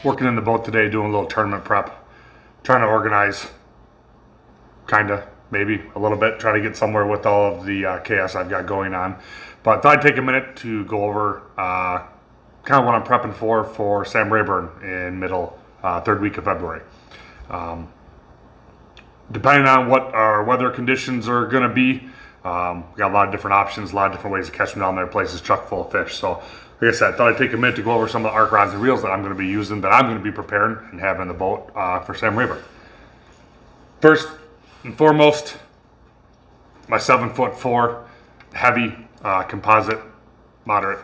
Working in the boat today, doing a little tournament prep. Trying to organize, kinda, maybe, a little bit. Try to get somewhere with all of the chaos I've got going on. But I thought I'd take a minute to go over kind of what I'm prepping for Sam Rayburn in third week of February. Depending on what our weather conditions are going to be, we got a lot of different options, a lot of different ways to catch them down there. Places chock full of fish. So, like I said, I thought I'd take a minute to go over some of the Ark rods and reels that I'm going to be using, that I'm going to be preparing and have in the boat for Sam Rayburn. First and foremost, my 7'4" heavy composite moderate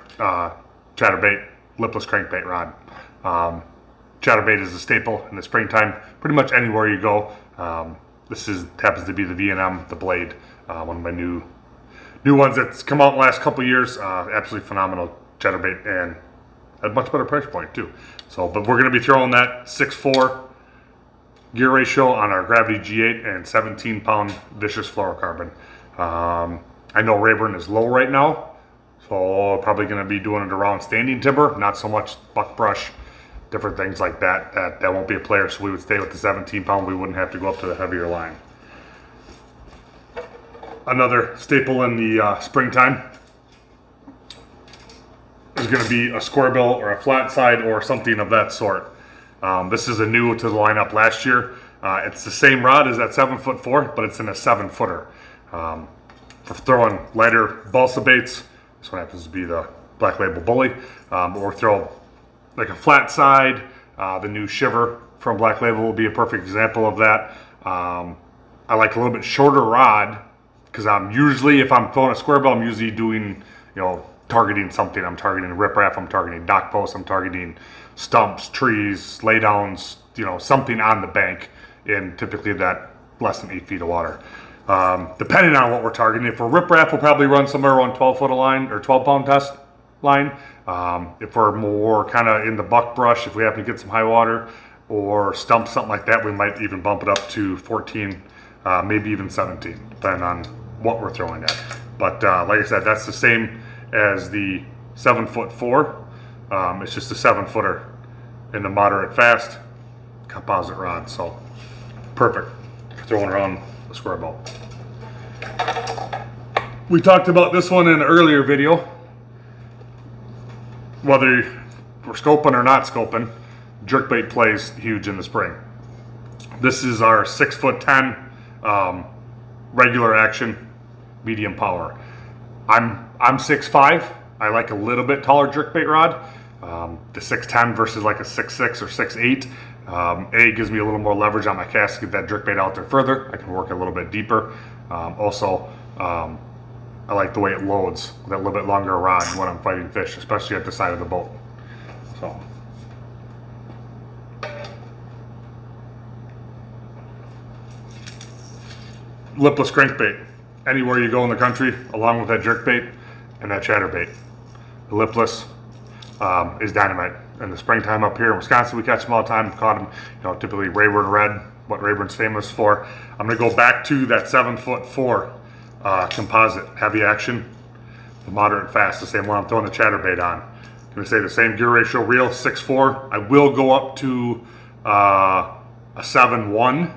Chatterbait Lipless crankbait rod. Chatterbait is a staple in the springtime, pretty much anywhere you go. This happens to be the V&M, the Blade, one of my new ones that's come out in the last couple years. Absolutely phenomenal Chatterbait, and at a much better price point too. So, but we're going to be throwing that 6'4" gear ratio on our Gravity G8 and 17-pound vicious fluorocarbon. I know Rayburn is low right now, so probably going to be doing it around standing timber, not so much buckbrush, different things like that. That won't be a player, so we would stay with the 17-pound. We wouldn't have to go up to the heavier line. Another staple in the springtime is going to be a square bill or a flat side or something of that sort. This is a new to the lineup last year. It's the same rod as that 7'4", but it's in a 7-footer. For throwing lighter balsa baits, this one happens to be the Black Label Bully, or throw like a flat side. The new Shiver from Black Label will be a perfect example of that. I like a little bit shorter rod because if I'm throwing a square bill, I'm usually doing, targeting something. I'm targeting riprap, I'm targeting dock posts, I'm targeting stumps, trees, laydowns, something on the bank in typically that less than 8 feet of water. Depending on what we're targeting, if we're riprap, we'll probably run somewhere around 12-foot line or 12-pound test line. If we're more kind of in the buckbrush, if we happen to get some high water or stump, something like that, we might even bump it up to 14, maybe even 17, depending on what we're throwing at. But like I said, that's the same as the 7'4". It's just a 7-footer in the moderate fast composite rod, so perfect for throwing around the square bill. We talked about this one in an earlier video. Whether we're scoping or not scoping, jerkbait plays huge in the spring. This is our 6'10", regular action, medium power. I'm 6'5". I like a little bit taller jerkbait rod. The 6'10" versus like a 6'6" or 6'8". A gives me a little more leverage on my cast to get that jerkbait out there further. I can work a little bit deeper. Also, I like the way it loads with a little bit longer rod when I'm fighting fish, especially at the side of the boat. So, lipless crankbait. Anywhere you go in the country, along with that jerkbait and that chatterbait. The lipless is dynamite. In the springtime up here in Wisconsin, we catch them all the time. Caught them, typically Rayburn Red, what Rayburn's famous for. I'm going to go back to that 7'4" composite, heavy action, the moderate fast, the same one I'm throwing the chatterbait on. I'm going to say the same gear ratio reel, 6'4". I will go up to a 7'1"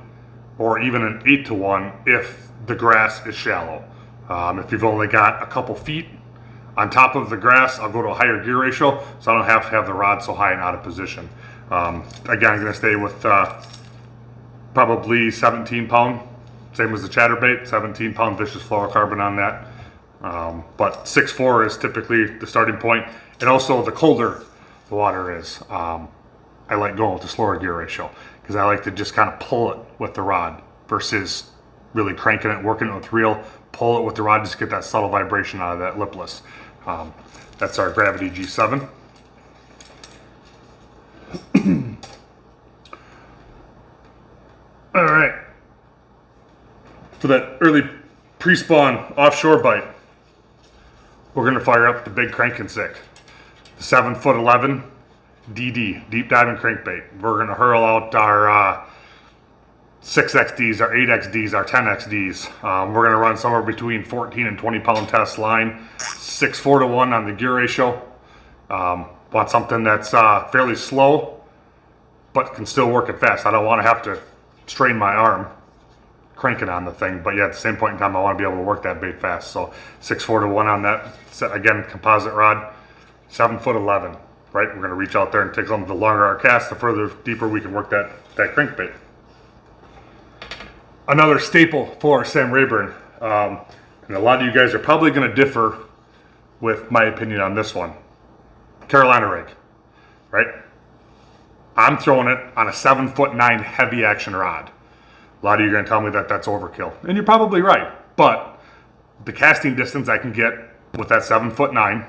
or even an 8-to-1 if the grass is shallow. If you've only got a couple feet on top of the grass, I'll go to a higher gear ratio so I don't have to have the rod so high and out of position. Again, I'm going to stay with probably 17-pound, same as the chatterbait, 17-pound vicious fluorocarbon on that. But 6'4" is typically the starting point. And also, the colder the water is, I like going with the slower gear ratio because I like to just kind of pull it with the rod versus really cranking it, working it with reel, pull it with the rod, just get that subtle vibration out of that lipless. That's our Gravity G7. All right. For that early pre-spawn offshore bite, we're going to fire up the big cranking stick, the 7'11" DD, deep diving crankbait. We're going to hurl out our 6XDs, our 8XDs, our 10XDs. We're going to run somewhere between 14 and 20 pound test line, 6'4" to 1 on the gear ratio. Want something that's fairly slow but can still work it fast. I don't want to have to strain my arm cranking on the thing, but yeah, at the same point in time, I want to be able to work that bait fast. So 6'4" to 1 on that. Again, composite rod, 7'11", right? We're going to reach out there and take some. The longer our cast, the further deeper we can work that crankbait. Another staple for Sam Rayburn, and a lot of you guys are probably going to differ with my opinion on this one. Carolina rig, right? I'm throwing it on a 7'9" heavy action rod. A lot of you are going to tell me that that's overkill, and you're probably right. But the casting distance I can get with that 7'9",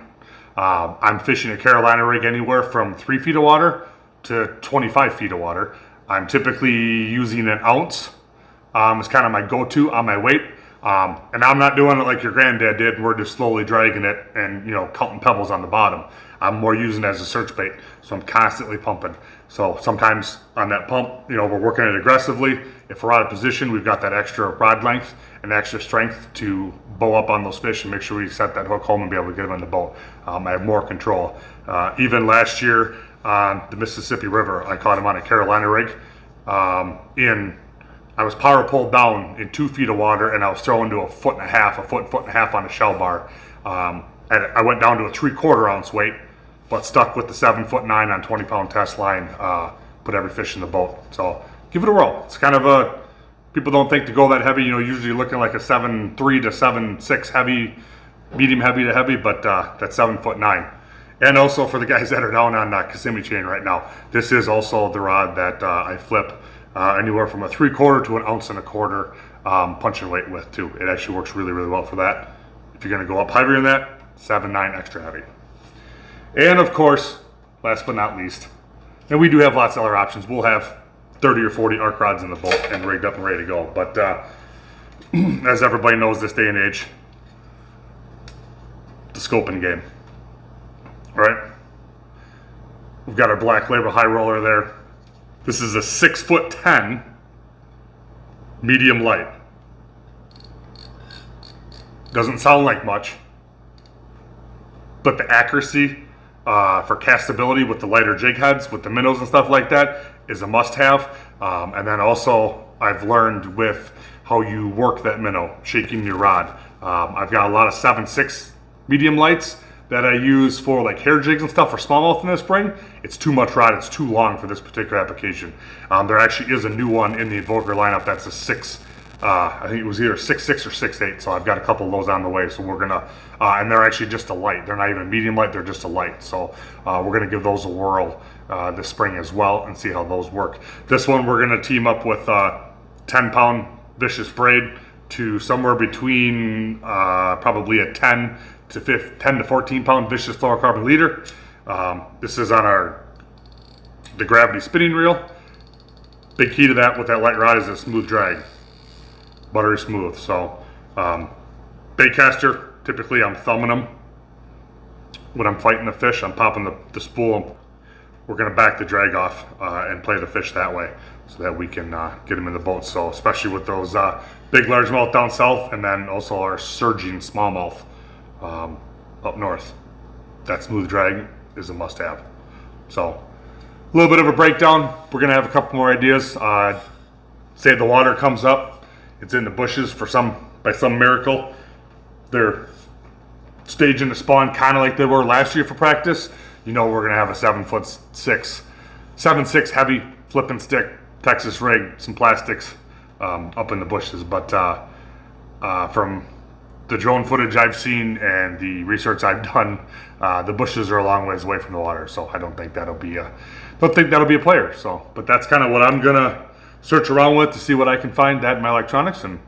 I'm fishing a Carolina rig anywhere from 3 feet of water to 25 feet of water. I'm typically using an ounce. It's kind of my go-to on my weight. And I'm not doing it like your granddad did. We're just slowly dragging it and, you know, counting pebbles on the bottom. I'm more using it as a search bait. So I'm constantly pumping. So sometimes on that pump, you know, we're working it aggressively. If we're out of position, we've got that extra rod length and extra strength to bow up on those fish and make sure we set that hook home and be able to get them in the boat. I have more control. Even last year on the Mississippi River, I caught him on a Carolina rig. I was power pulled down in 2 feet of water, and I was throwing to a foot and a half on a shell bar. I went down to a 3/4 ounce weight, but stuck with the 7'9" on 20-pound test line. Put every fish in the boat. So give it a whirl. It's kind of a, people don't think to go that heavy. You know, usually looking like a 7'3" to 7'6" heavy, medium heavy to heavy, but that's 7'9". And also for the guys that are down on Kissimmee chain right now, this is also the rod that I flip anywhere from a 3/4 to an 1.25 ounce punching weight with too. It actually works really, really well for that. If you're going to go up heavier than that, 7'9" extra heavy. And of course, last but not least, and we do have lots of other options. We'll have 30 or 40 arc rods in the boat and rigged up and ready to go. But as everybody knows this day and age, the scoping game, right? We've got our Black Label high roller there. This is a 6'10" medium light. Doesn't sound like much, but the accuracy for castability with the lighter jig heads, with the minnows and stuff like that, is a must-have. And then also, I've learned with how you work that minnow, shaking your rod. I've got a lot of 7.6 medium lights that I use for like hair jigs and stuff for smallmouth in the spring. It's too much rod, it's too long for this particular application. There actually is a new one in the Invoker lineup that's a 6, I think it was either 6.6 or 6.8, so I've got a couple of those on the way. So we're gonna, and they're actually just a light. They're not even medium light, they're just a light. So we're gonna give those a whirl this spring as well and see how those work. This one we're gonna team up with 10-pound vicious braid to somewhere between probably a 10 to 14 pound vicious fluorocarbon leader. This is on the gravity spinning reel. Big key to that with that light rod is a smooth drag, buttery smooth. So bait caster, typically I'm thumbing them when I'm fighting the fish. I'm popping the spool. We're going to back the drag off and play the fish that way so that we can get them in the boat. So especially with those big largemouth down south, and then also our surging smallmouth up north, that smooth drag is a must-have. So a little bit of a breakdown. We're gonna have a couple more ideas. Say the water comes up, it's in the bushes by some miracle, they're staging the spawn kind of like they were last year for practice. You know, we're gonna have a 7'6" heavy flipping stick Texas rig, some plastics up in the bushes. But from the drone footage I've seen and the research I've done, the bushes are a long ways away from the water, so I don't think that'll be a player. So, but that's kind of what I'm gonna search around with to see what I can find that in my electronics, and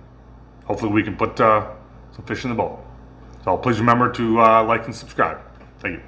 hopefully we can put some fish in the boat. So please remember to like and subscribe. Thank you.